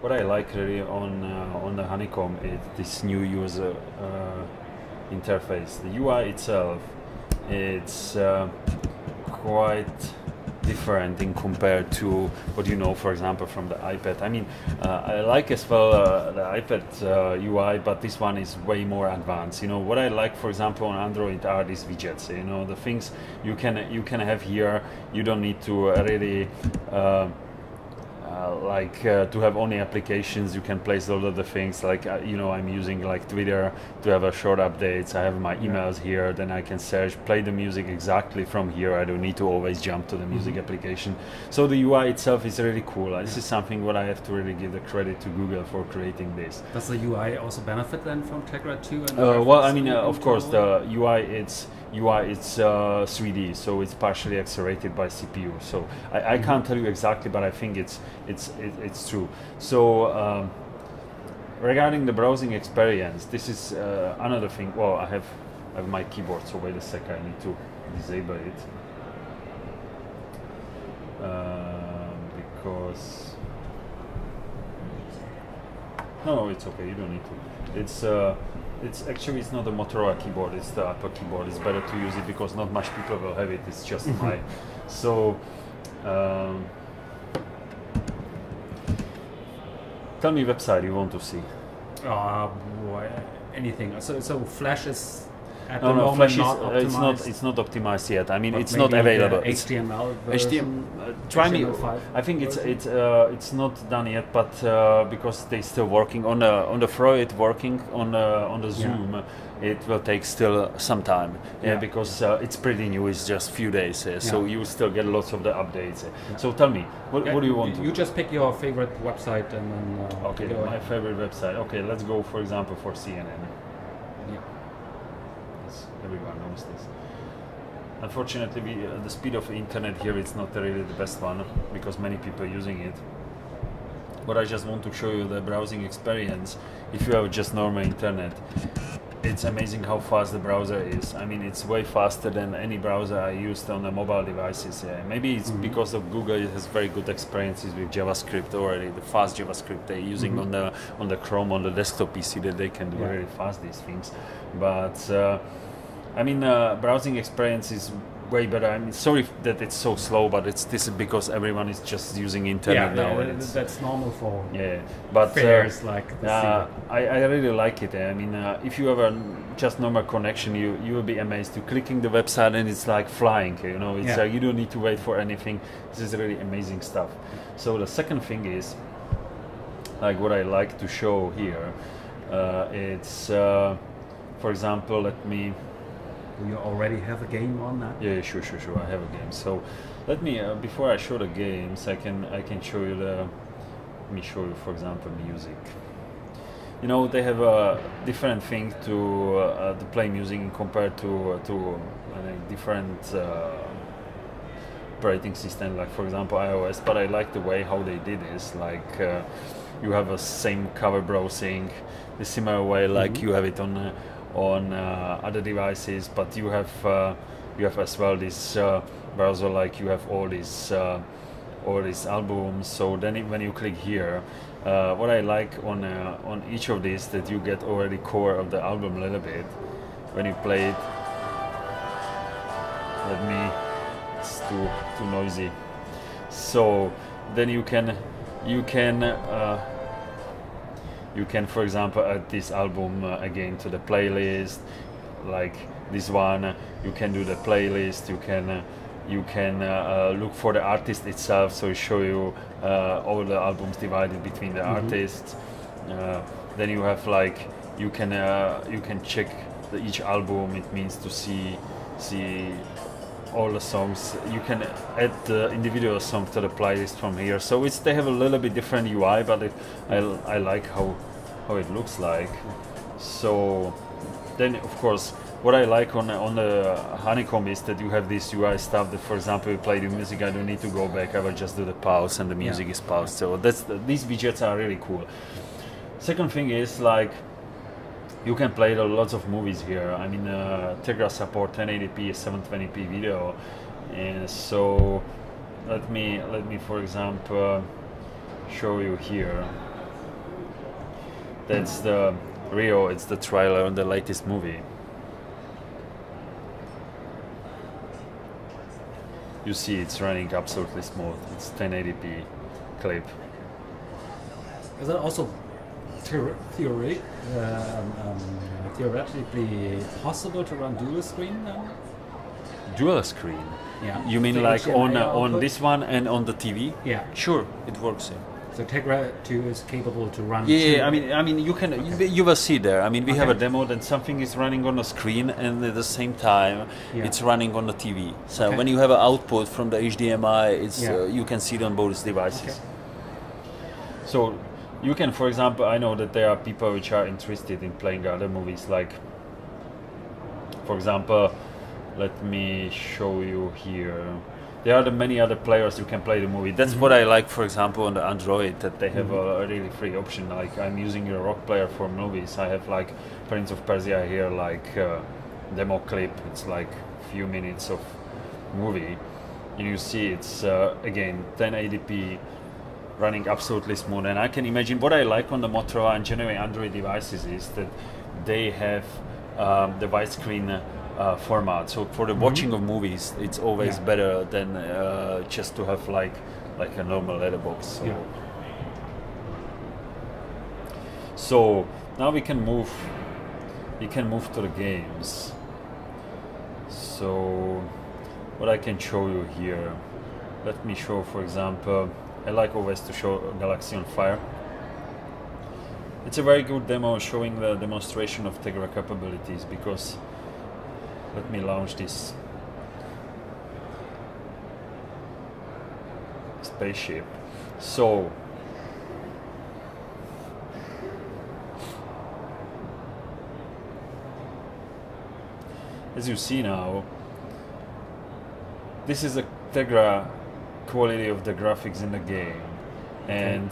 what I like really on the Honeycomb is this new user interface. The UI itself, it's quite different in compared to what you know, for example, from the iPad. I mean, I like as well the iPad UI, but this one is way more advanced. You know, what I like, for example, on Android are these widgets. You know, the things you can have here. You don't need to really to have only applications. You can place all of the things like you know, I'm using like Twitter to have a short updates. I have my emails here, then I can search, play the music exactly from here. I don't need to always jump to the music application. So the UI itself is really cool. This is something what I have to really give the credit to Google for creating this. Does the UI also benefit then from Tegra 2? Well, I mean, of course, the UI it's 3D, so it's partially accelerated by CPU. So I can't tell you exactly, but I think it's true. So regarding the browsing experience, this is another thing. Well, I have my keyboard, so wait a sec, I need to disable it because no, it's okay. You don't need to. It's actually, it's not a Motorola keyboard, it's the Apple keyboard. It's better to use it because not much people will have it. It's just my. So tell me website you want to see. Anything. So Flash is at the No, moment Flash not optimized. it's not optimized yet. I mean, But it's not maybe available. the HTML version, Try me. HTML5 I think it's not done yet, but because they still working on the Freud working on the Zoom, it will take still some time. Because it's pretty new. It's just few days. So you still get lots of the updates. So tell me, what do you want? You just pick your favorite website and then. Okay, my favorite website. Okay, let's go for example for CNN. Everyone knows this. Unfortunately, the speed of the internet here is not really the best one because many people are using it. But I just want to show you the browsing experience. If you have just normal internet, it's amazing how fast the browser is. I mean, it's way faster than any browser I used on the mobile devices. Maybe it's because of Google. It has very good experiences with JavaScript already. The fast JavaScript they're using on the Chrome on the desktop PC that they can do really fast these things. But I mean, browsing experience is way better. I mean, sorry that it's so slow, but this is because everyone is just using internet now. That's normal for but fairs like this. I really like it. I mean, if you have a just normal connection, you will be amazed. You're clicking the website and it's like flying. You know, it's you don't need to wait for anything. This is really amazing stuff. So the second thing is, like what I like to show here, it's for example, let me. Do you already have a game on that? Yeah, sure. I have a game. So let me before I show the games, I can show you the. Let me show you, for example, music. You know, they have a different thing to play music compared to different operating system. Like for example, iOS. But I like the way how they did this. Like you have a same cover browsing, the similar way like you have it on other devices, but you have as well this browser, like you have all these albums. So then when you click here, what I like on each of these, that you get already core of the album a little bit when you play it. It's too noisy. So then you can for example add this album again to the playlist, like this one. You can do the playlist. You can look for the artist itself, so it show you all the albums divided between the artists. Then you have like you can check each album. It means to see all the songs. You can add the individual songs to the playlist from here. So they have a little bit different UI, but I like how it looks like. So then of course what I like on the Honeycomb is that you have this UI stuff that, for example, you play the music, I don't need to go back, I will just do the pause and the music is paused. So these widgets are really cool. Second thing is, like, you can play lots of movies here. I mean, Tegra support 1080p, 720p video, and so let me for example show you here. That's the Rio. It's the trailer on the latest movie. You see, it's running absolutely smooth. It's 1080p clip. Is that also theoretically possible to run dual screen then? Dual screen? Yeah. You mean The like on HDMI output? this one and on the TV? Yeah. Sure, it works. Yeah. So Tegra 2 is capable to run. Yeah, two. I mean, you can, Okay. you will see there. I mean, we have a Okay. demo that something is running on the screen, and at the same time, Yeah. it's running on the TV. So Okay. when you have an output from the HDMI, it's Yeah. you can see it on both devices. Okay. So you can, for example, I know that there are people which are interested in playing other movies. Like, for example, let me show you here. There are the many other players you can play the movie. That's what I like, for example, on the Android, that they have a really free option. Like, I'm using a rock player for movies. I have like Prince of Persia here, like demo clip. It's like few minutes of movie. And you see it's again 1080p, running absolutely smooth. And I can imagine what I like on the Motorola and generally Android devices is that they have the widescreen format. So for the watching of movies, it's always Yeah. better than just to have like a normal letterbox. So, Yeah. so now we can move. We can move to the games. So what I can show you here. Let me show, for example, I like always to show Galaxy on Fire. It's a very good demo showing the demonstration of Tegra capabilities, because let me launch this spaceship. So as you see now, this is the Tegra quality of the graphics in the game, and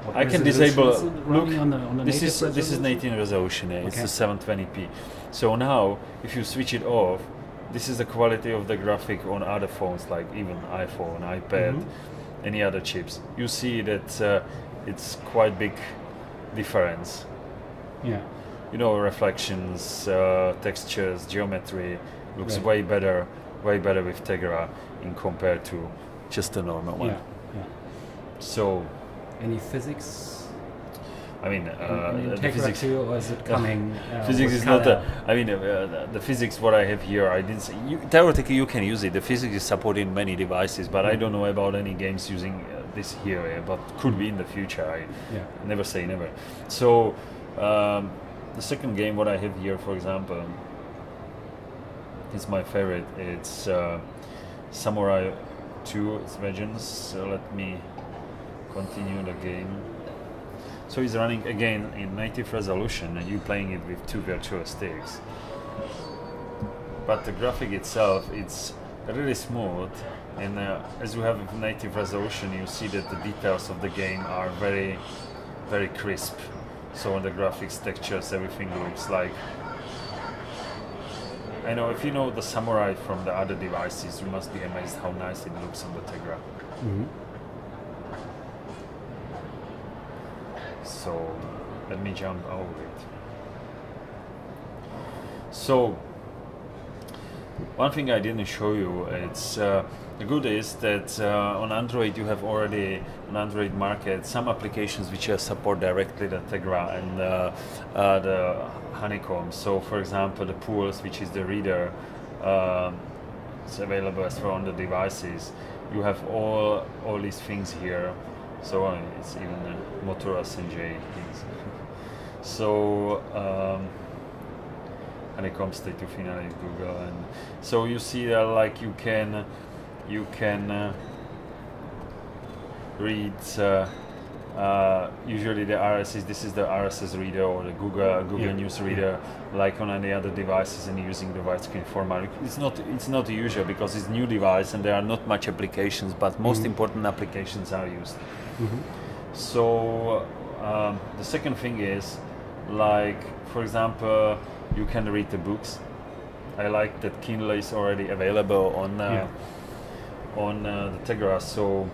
What I can resolution disable. is it running on the This native is resolution? native resolution. Yeah, Okay. It's the 720p. So now, if you switch it off, this is the quality of the graphic on other phones, like even iPhone, iPad, any other chips. You see that it's quite big difference. Yeah. You know, reflections, textures, geometry looks Right. way better with Tegra in compared to just the normal one. Yeah. Yeah. So, Any physics? I mean, in the Tegra physics. 2, or is it coming? Physics with is not. color? I mean, the physics what I have here, I didn't. Theoretically, you can use it. The physics is supported in many devices, but I don't know about any games using this here. But could be in the future. I never say never. So the second game what I have here, for example, is my favorite. It's Samurai 2. It's Vengeance. So let me continue the game. So it's running again in native resolution, and you playing it with two virtual sticks. But the graphic itself, it's really smooth, and as you have native resolution, you see that the details of the game are very crisp. So the graphics, textures, everything looks like. I know if you know the Samurai from the other devices, you must be amazed how nice it looks on the Tegra. So let me jump over it. So one thing I didn't show you, it's the good is that on Android you have already on Android market some applications which support directly the Tegra and the honeycomb. So for example, the pools, which is the reader, it's available as well on the devices. You have all these things here. So it's even Motorola SNJ things. So honeycomb state to finalize Google, and so you see that like you can read usually the RSS. This is the RSS reader or the Google News reader, like on any other devices, and using the widescreen format. It's not usual because it's new device and there are not much applications, but most important applications are used. So the second thing is, like for example, you can read the books. I like that Kindle is already available on the Tegra. So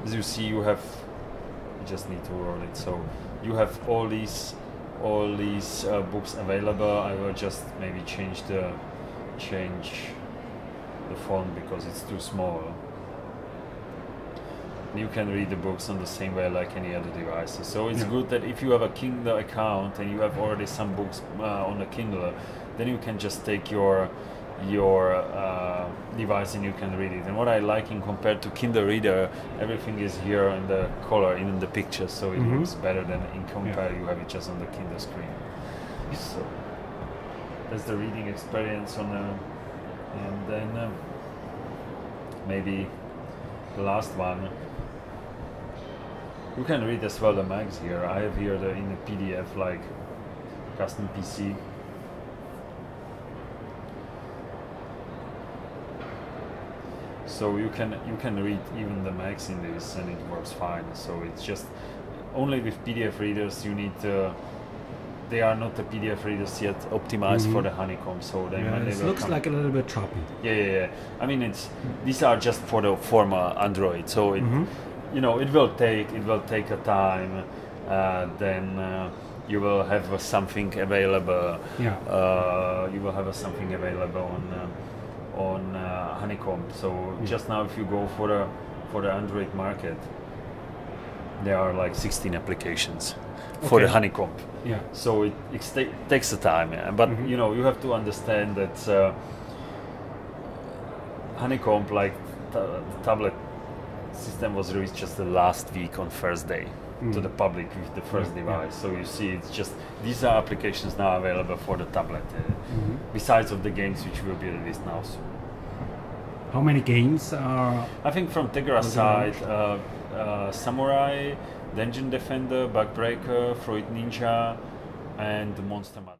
as you see, you have just need to roll it. So you have all these books available. I will just maybe change the font because it's too small. You can read the books on the same way like any other devices. So it's good that if you have a Kindle account and you have already some books on the Kindle, then you can just take your device and you can read it. And what I like in compared to Kindle Reader, everything is here in the color, in the picture, so it looks better than in compare you have it just on the Kindle screen. So that's the reading experience on and then maybe the last one. You can read as well the mags here. I have here in the PDF like custom PC. So you can read even the mags in this and it works fine. So it's just only with PDF readers you need they are not the PDF readers yet optimized for the honeycomb. So it looks like a little bit choppy. Yeah. I mean these are just for the former Android. So it you know it will take a time. Then you will have something available. You will have something available on honeycomb. So just now if you go for the Android market, there are like 16 applications for the honeycomb. So it takes a time, but you know you have to understand that honeycomb, like the tablet system, was released just the last week on Thursday to the public with the first device. So you see, it's just these are applications now available for the tablet, besides of the games which will be released now soon. How many games are? I think from Tegra side, Samurai, Dungeon Defender, Bug Breaker, Fruit Ninja, and Monster Mud.